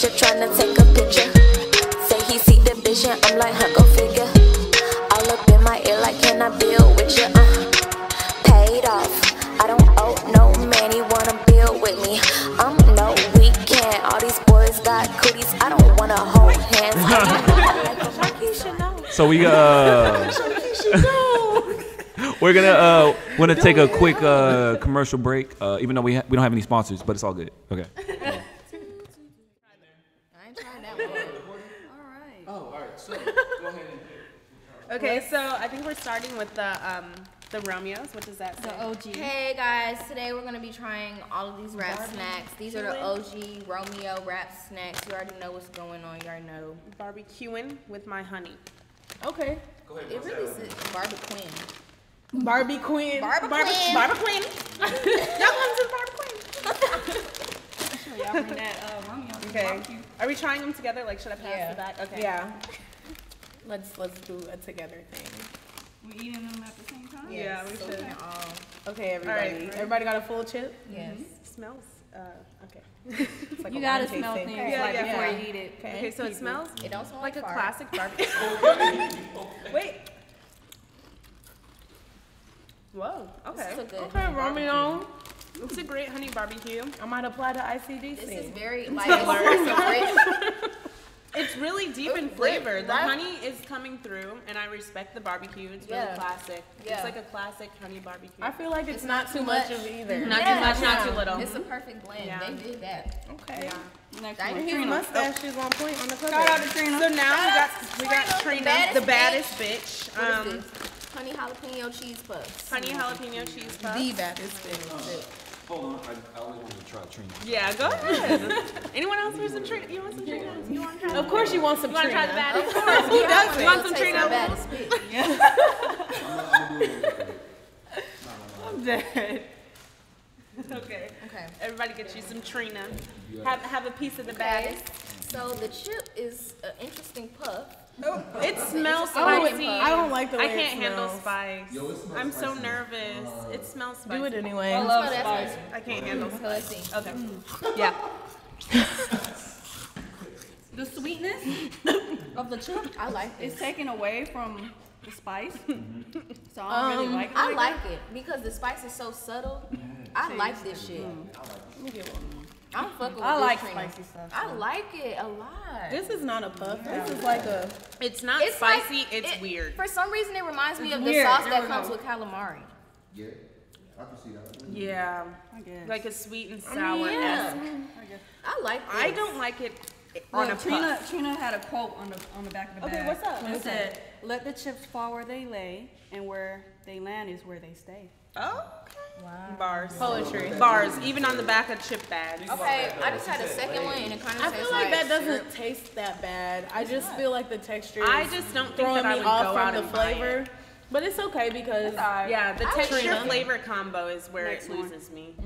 picture, tryna take a picture. Say he see the vision, I'm like, huh, go figure. All up in my ear like, can I build with you? Paid off, I don't owe no man, he wanna build with me. No weekend, all these boys got cooties, I don't wanna hold hands. So we we're gonna take a quick commercial break, even though we don't have any sponsors, but it's all good. Okay. I ain't trying that one. All right. Oh, all right. So go ahead and. Okay, so I think we're starting with the Romeos. What does that say? The OG. Hey guys, today we're gonna be trying all of these rap snacks. These are the OG Romeo rap snacks. You already know what's going on. You already know. Barbecuing with my honey. Okay. Go ahead. It really says barbecuing. Barbie Queen. Barbie Queen. Barbie Queen. Y'all come to the Barbie Queen. Y'all bring that Romeo. Okay. Are we trying them together? Like, should I pass the back? Okay. Yeah. Let's do a together thing. We eating them at the same time? Yeah, we so should. We can all. Okay, everybody. All right. Everybody got a full chip? Yes. Smells. Okay. It's like You a gotta wine smell tasting. things Yeah, before yeah. you eat it. Okay, so it smells It don't smell like a fart. classic barbecue. Wait. Whoa. Okay. This is a good Okay, honey Romeo. It's a great honey barbecue. I might apply to ICDC. This is very like it's It's really deep in It's flavor. rich, The right? honey is coming through, and I respect the barbecue. It's really Yeah. classic. Yeah. It's like a classic honey barbecue. I feel like it's not too much. much of either. Not too much, not too little. It's a perfect blend. Yeah. They did that. Okay. Yeah. Next And one. his Trina. mustache is on point on the cover. Shout out to Trina. So now we got Trina, Trina, the the baddest baddest bitch. What is this? Honey jalapeno cheese puffs. Honey jalapeno cheese puffs. The baddest bitch. Hold on, I always wanted to try Trina. Yeah, go ahead. Anyone else for some Trina? You want some Trina? You want to try? Of course you want some You want to try the Trina. baddest? Of course. Who doesn't? You want some Taste Trina? the baddest bitch. I'm dead. Okay. Okay. Everybody get you some Trina. Have a piece of the bag. So the chip is an interesting puff. It smells Oh, spicy. I don't like the way I can't it handle smells. spice. I'm so nervous. It smells spicy. Do it anyway. Smell that spicy. I can't handle So spice. let's see. Okay. Yeah. The sweetness of the chip I like this. is taken away from the spice. So I don't really like it. I like it because the spice is so subtle. I like this shit. I'm fucking with I this like Trina. spicy stuff. I like it a lot. This is not a puff. This is like a. It's not It's spicy. like- It's weird. For some reason, it reminds me of the weird. sauce There that we comes go. with calamari. Yeah, I can see that. Yeah. I guess. Like a sweet and sour. Yeah. I like this. I don't like it on a Look, puff. Trina had a quote on the back of the bag. Okay, what's up? It said, "Let the chips fall where they lay, and where they land is where they stay." Oh. Bars. Poetry. Bars, even on the back of chip bags. Okay, I just had a second one and it kind of I tastes feel like that doesn't syrup. taste that bad. I just feel like the texture is I just don't think throwing that I me would off go from out the and buy flavor. it. But it's okay because Yeah, the texture Trina. flavor combo is where Next it one. loses me.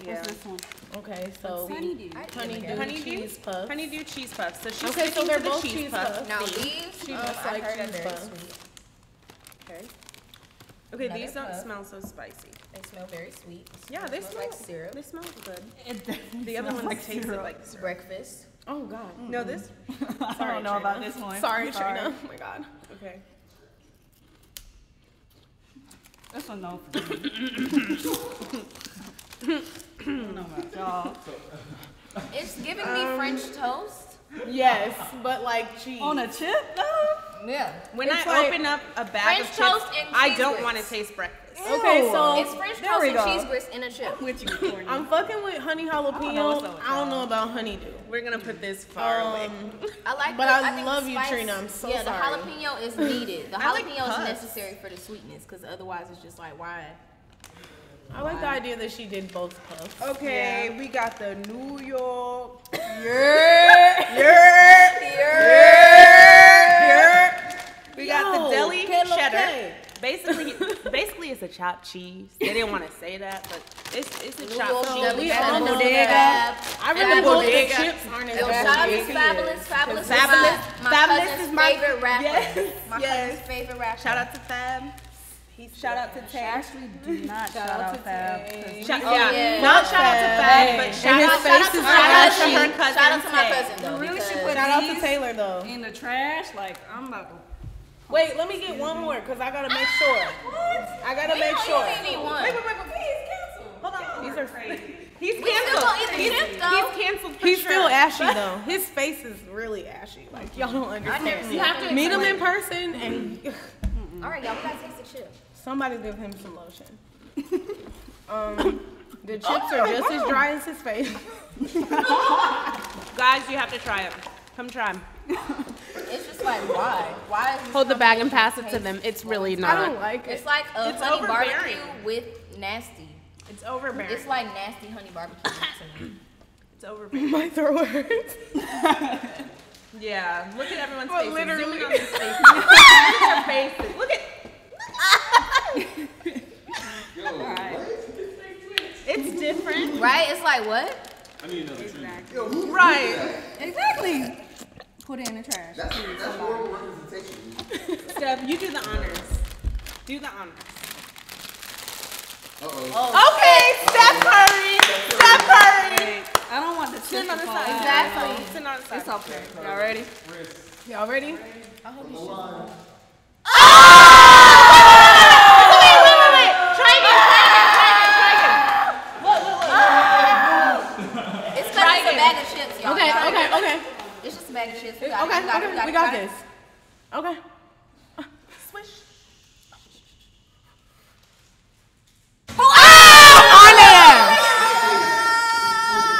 Yeah. What's this one? okay, so Honeydew. honeydew Honeydew? cheese puffs. Honeydew cheese puffs. So she's Okay, so sticking they're to the both cheese cheese puff. puffs. Now theme. these, She I must like heard are cheese very puffs. sweet. Okay, Okay, Another these don't puff. smell so spicy. they smell very sweet. Yeah, they smell like syrup. They smell good. It definitely The other smells ones like taste syrup. like syrup. Breakfast. Oh God. No, this? I don't know about this one. Sorry, Trina. Oh my God. Okay. This one no for me. I don't know about y'all. It's giving me French toast. Yes, but like cheese. On a chip though? Yeah. When It's I like open up a bag French of toast chips, and I cheese don't grits. want to taste breakfast. Okay, so It's French there toast we and go. cheese grits in a chip. With you, Courtney. I'm fucking with honey jalapeno. what's up with I don't y'all. know about honeydew. We're gonna put this far away. I like But the, I think love the you, spice, Trina. I'm so yeah, sorry. the jalapeno is needed. The I like jalapeno is puffs. necessary for the sweetness because otherwise it's just like, why? I like the idea that she did both puffs. Okay, we got the New York. We got the deli cheddar. Basically, it's a chopped cheese. They didn't want to say that, but it's a New chopped York cheese. deli we cheddar all know bodega. that. I really And hope the bodega. chips aren't as Yo, bad shout out as to it Fabulous. is. Fabulous is Fabulous- my Fabulous cousin's is my- favorite rapper. Yes, My yes. cousin's favorite rapper. Shout out to Fab. Shout out to Tay. Actually, do not shout out Fab. Not shout out to Fab, but shout out to her cousin. Shout out to my cousin though. Really should because- put Shout out to these Taylor though. in the trash. Like, I'm about to. Wait, let me get one more because I gotta make sure. I gotta make sure. You only need one. Wait, he's canceled. Hold on. These are fake. He's We still canceled. gonna eat the chip, though. He's canceled for He's sure. still ashy though. His face is really ashy. Like y'all don't understand. You have to Meet him in person and All right, y'all. We gotta taste the chip. somebody give him some lotion. The chips are just as dry as his face. Guys, you have to try it. Come try them. It's just like why? Why is this Hold the bag and combination pass it to them. taste It's really I don't not. like it. It's like a It's honey overbearing. barbecue with nasty. It's overbearing. It's like nasty honey barbecue to me. It's overbearing. My throat hurts. Yeah. Look at everyone's But faces. literally- Zoom in on these faces. Look at their faces. Look at. It's different. Right? It's like what? Right. Exactly. Put it in the trash. That's horrible representation. Steph, you do the honors. Do the honors. Uh-oh. Okay, Steph Curry. Steph Curry. I don't want the chip Sit on to the fall side. out. Exactly. Sit on the side. It's okay. Y'all ready? Y'all ready? Wait. It's because it's a bag of chips, y'all. Okay, Y'all okay, ready? okay. It's just a bag of chips. We Okay, got it. okay, we got this. Okay. Swish.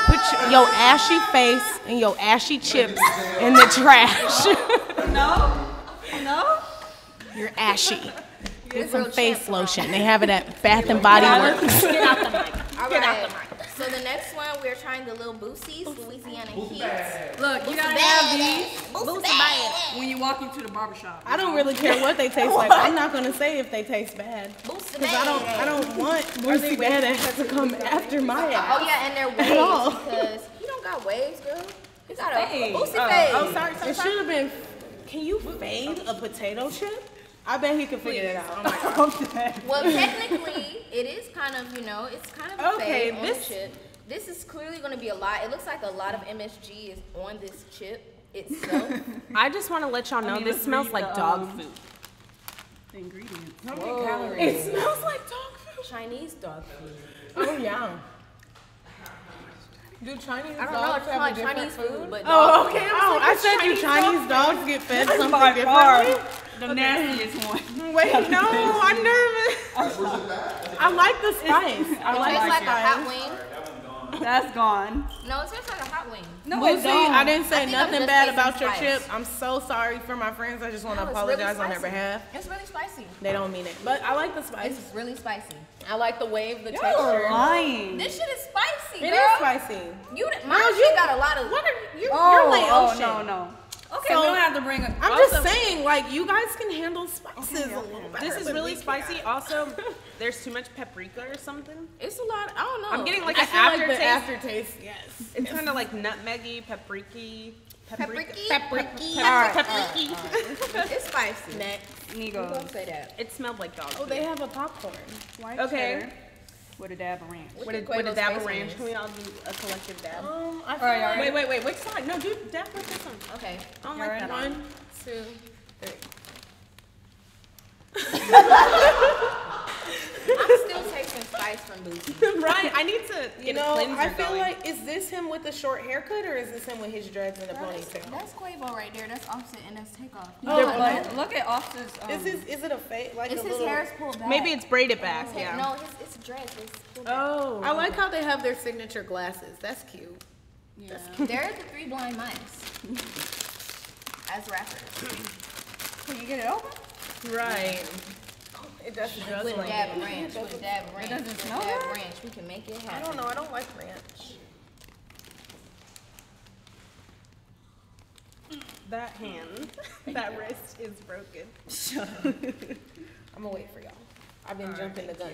Put your ashy face and your ashy chips in the trash. No? You're ashy. Get some face lotion. They have it at Bath and Body Works. Get out the mic. All right. So the next one, we're trying the little Boosie's Louisiana Heat. Look, you gotta have these when you walk into the barbershop. I don't really care what they taste like. I'm not gonna say if they taste bad. Boosie Because I don't want Boosie Bad ass to come after my ass. Oh yeah, and they're all. waves because you don't got waves, girl. You got a fade. Boosie fade. Oh, sorry. It should have been. Can you fade a potato chip? I bet he could figure it out. Well, technically, it is kind of, it's kind of a Okay, fade on this- the chip. This is clearly going to be a lot. It looks like a lot of MSG is on this chip itself. I just want to let y'all know this smells like dog food. The ingredients. How many calories? It smells like dog food. Chinese dog food. Oh yeah. Do Chinese I don't know. dogs It's have like a different Chinese food, but Oh, dog okay. food. Oh, I said do Chinese dogs get fed something By far differently? the nastiest one. Wait, no, I'm nervous. I like the spice. I It like tastes the like a spice. hot wing. That's gone. No, it tastes like a hot wing. No, But it see, don't. I didn't say think I'm nothing just bad tasting about your spice. chip. I'm so sorry for my friends. I just want to No, it's really apologize on their spicy. behalf. It's really spicy. They don't mean it, but I like the spice. It's really spicy. I like the wave, the You're texture. lying. This shit is spicy, It girl. is spicy. My Girl, shit got a lot of. What are you? Oh, you're late oh, ocean. no. Okay, So, we don't have to bring it. I'm just saying, like, you guys can handle spices a little better. This is than really we can. spicy. Also, there's too much paprika or something. It's a lot. I don't know. I'm getting like I an feel like the aftertaste. aftertaste, yes. It's kind of like nutmeggy, paprika. Papriki. Paprika. It's spicy. Next. You Nigo. gonna say that? It smelled like dog Oh, food. they have a popcorn. White Okay. cheddar with a dab of ranch. With a Quavo's dab face of ranch. is. Can we all do a collective dab? I feel like Wait. Which side? No, do dab with this one. Okay. I don't Y'all like ready? that. 1, 2, 3. I'm still tasting spice from Boosie. Right. I need to You get a know, cleanser I feel going. like, is this him with the short haircut or is this him with his dreads and a ponytail? That's Quavo right there. That's Offset and that's Takeoff. Oh, look at Offset's. Is it a fake? Like It's a his little... hair is pulled back. Maybe it's braided back. Okay, Yeah. No, it's dreads. It's pulled back. Oh. I like how they have their signature glasses. That's cute. Yeah. They're the three blind mice. As rappers. Can you get it open? Right. It doesn't With a like dab it. of ranch. With a dab of ranch. doesn't with a smell dab of bad? ranch. We can make it I happen. don't know. I don't like ranch. That hand, that wrist is broken. I'm gonna wait for y'all. I've been jumping the gun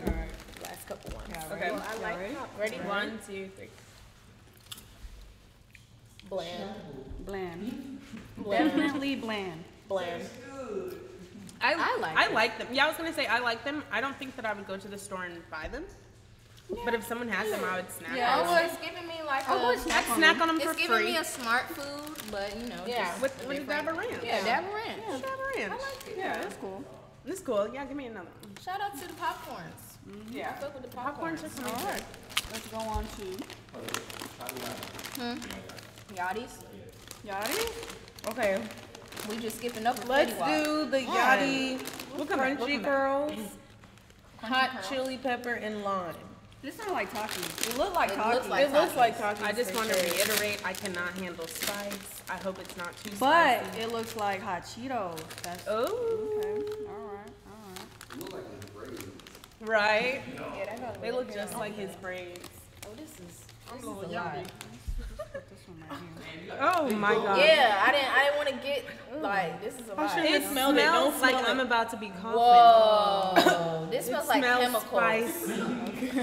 last couple ones. Okay. Well, I like ready? Ready? 1, 2, 3. Bland. Bland. Bland. Definitely bland. Bland. I like them. Yeah, I was gonna say I like them. I don't think that I would go to the store and buy them. Yeah. But if someone has them, I would snack on them. It's giving me like I'd snack on them for free. It's giving me a smart food, but you know. Yeah. With the dab of ranch. Yeah, dab of ranch. Yeah, dab of ranch. I like it. Yeah, that's cool. This is cool. Yeah, give me another one. Shout out to the popcorns. Yeah. I fuck with the popcorns. All right. Let's go on to Yachty's. Yachty. Okay. We just skipping up. Let's do the Yachty Crunchy Curls, hot Curls. chili pepper and lime. This sounds like Takis. It looks like It Takis. looks like It looks like Takis. I just for want to sure. reiterate, I cannot handle spice. I hope it's not too But spicy. it looks like hot Cheetos. That's Oh. okay. All right. Right? Yeah, that got They look just like his braids. Oh, this is a lot. Put this one right here. Oh my god. Yeah, I didn't want to get like this is a lot. It smelled it. Don't smells like smell I'm it. about to be coughing. Whoa, this smells like Smells chemicals. spice.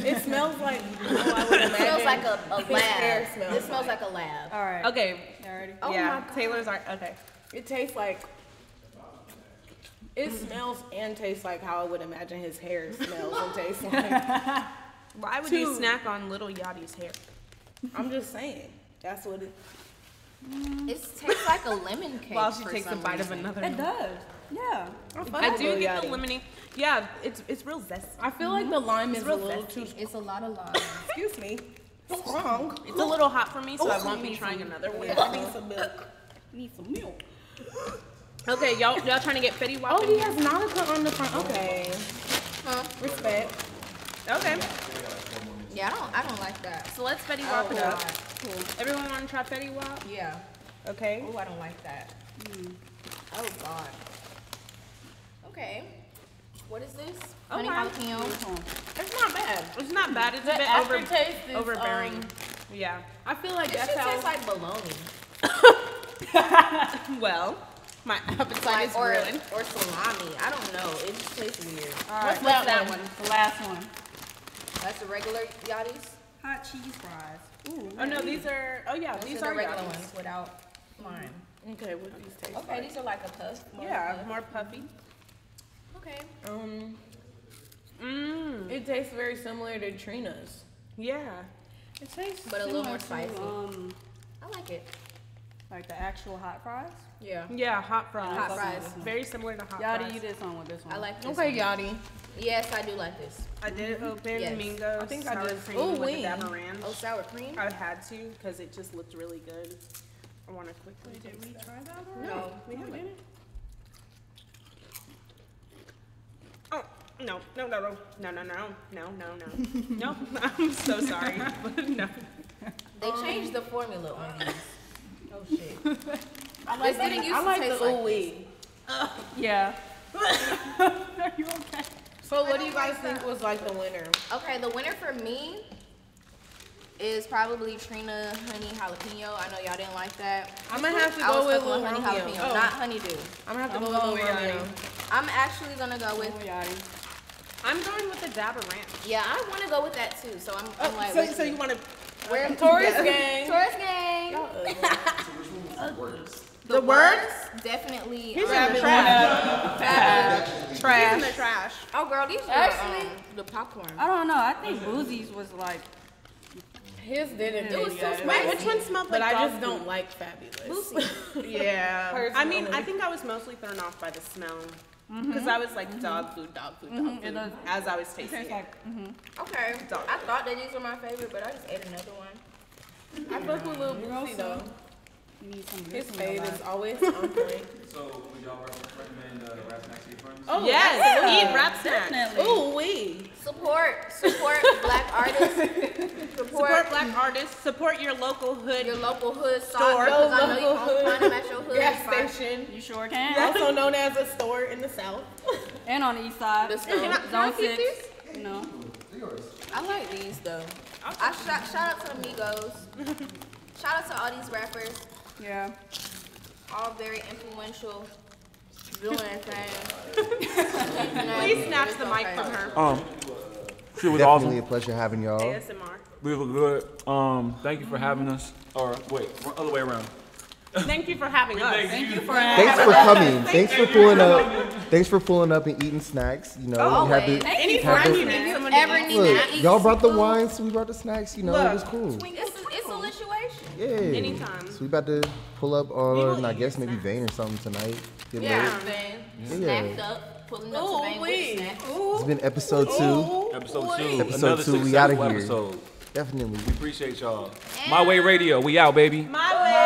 It smells like I would It smells like a hair lab. smells This smells like a lab. All right. Okay. Alrighty. Oh yeah. my God. Taylor's are okay. It tastes like. It smells and tastes like how I would imagine his hair smells and tastes like. Why would you snack on little Yachty's hair? I'm just saying. That's what it. It tastes like a lemon cake. While she for takes a some bite of reason. another. It does. Yeah. I do Little get the Yachty. lemony. Yeah, it's real zesty. I feel like the lime is a real little zesty. too. It's a lot of lime. Excuse me. Strong. It's a little hot for me, so I won't be trying another one. I need some milk. Need some milk. Okay, y'all trying to get Fetty Wap? Oh, he has Nautica on the front. Okay. Huh? Respect. Okay, Yeah, I don't like that. so let's Fetty Wap it up. Cool. Everyone want to try Fetty Wap? Yeah. Okay. Oh, I don't like that. Oh God. Okay. What is this? Honey Okay. jalapeno. It's not bad. It's not bad. It's a The bit aftertaste is overbearing. Yeah. I feel like This that's shit how. tastes like bologna. Well, my appetite Like, is or ruined. salami. I don't know. It just tastes weird. All right. What's that one? The last one. That's the regular Yachty's. Hot cheese fries. Ooh. Oh no, these are. Oh yeah, These these are are the regular Yachty's. ones without lime. Okay, what these taste Okay, like? these are like a puff. more Yeah, puff. more puffy. Okay. Mmm. It tastes very similar to Trina's. Yeah. It tastes But a little more similar to, spicy. I like it. like the actual hot fries. Yeah. Yeah, hot fries. Hot fries. Very similar to hot Yachty, fries. you did something with this one. I like this. Okay, one. Yachty. Yes, I do like this. I did open Yes. Mingo. I think I sour did. cream Ooh, with wee. the dab of ranch. Oh, sour cream? I had to because it just looked really good. I want to quickly. Did we try that? No. We haven't. Oh no! No! I'm so sorry, but no. They changed the formula on these. Oh shit. I like This didn't used I to like taste the like ooh wee. Yeah. Are you okay? So what do you guys think was like the winner? Okay, the winner for me is probably Trina Honey Jalapeno. I know y'all didn't like that. I'm gonna have to I go was with fucking Lil with Honey Romeo. Jalapeno, not Honeydew. I'm gonna have to I'm go with going Lil with Romeo. Yachty. I'm actually gonna go with. Oh, Yachty. I'm going with the dab of ranch. Yeah, I want to go with that too. So I'm like, so, which so one? you want to? Where Taurus gang. Taurus gang. The words? Definitely. He's in the fabulous. trash. Fabulous. Trash. In the trash. Oh, girl, these are Actually- the popcorn. I don't know. I think Boozy's was like. His didn't. It was do too that. spicy. Wait, which one smelled like But I dog just food? don't like Fabulous. Yeah. I mean, Personally. I think I was mostly thrown off by the smell. Because I was like, dog food, dog food, dog It food, does. as I was It tasting tastes it. like. Okay. Dog. I thought that these were my favorite, but I just ate another one. I fuck with Lil Boosie though. You need some. His fade is always on point. So would y'all recommend rap snacks to your friends? Oh Yes, eat rap snacks. Definitely. Ooh wee. Support black artists. Support black artists. Support your local hood. Your local hood Store. store. Because I know you Local don't find them at your hood. Gas spot. station. You sure can. Also known as a store in the South. And on the east side. The store. Can I Zone keep 6. You know. I like these though. I shout out to the Migos. Shout out to all these rappers. Yeah. All very influential. Doing their thing. Please snatch the mic from her. Shit was Definitely awesome. a pleasure having y'all. ASMR. We look good. Thank you for having us. Or wait, other way around. Thank you for having us. Thank you for Thanks for coming. Thanks for pulling up. Thanks for pulling up and eating snacks. You know, Always. we had Anytime the, you ever need to look, eat y'all brought the food. wines, so we brought the snacks. You know, it was cool. It's a situation. Yeah. Anytime. So we about to pull up on, I guess, maybe Vane or something tonight. Get lit. Snacked up, pulling up to Vane with snacks. It's been episode 2. Episode 2. Episode Another 2, we outta successful here. episode. Definitely. We appreciate y'all. My Way Radio, we out, baby. My way.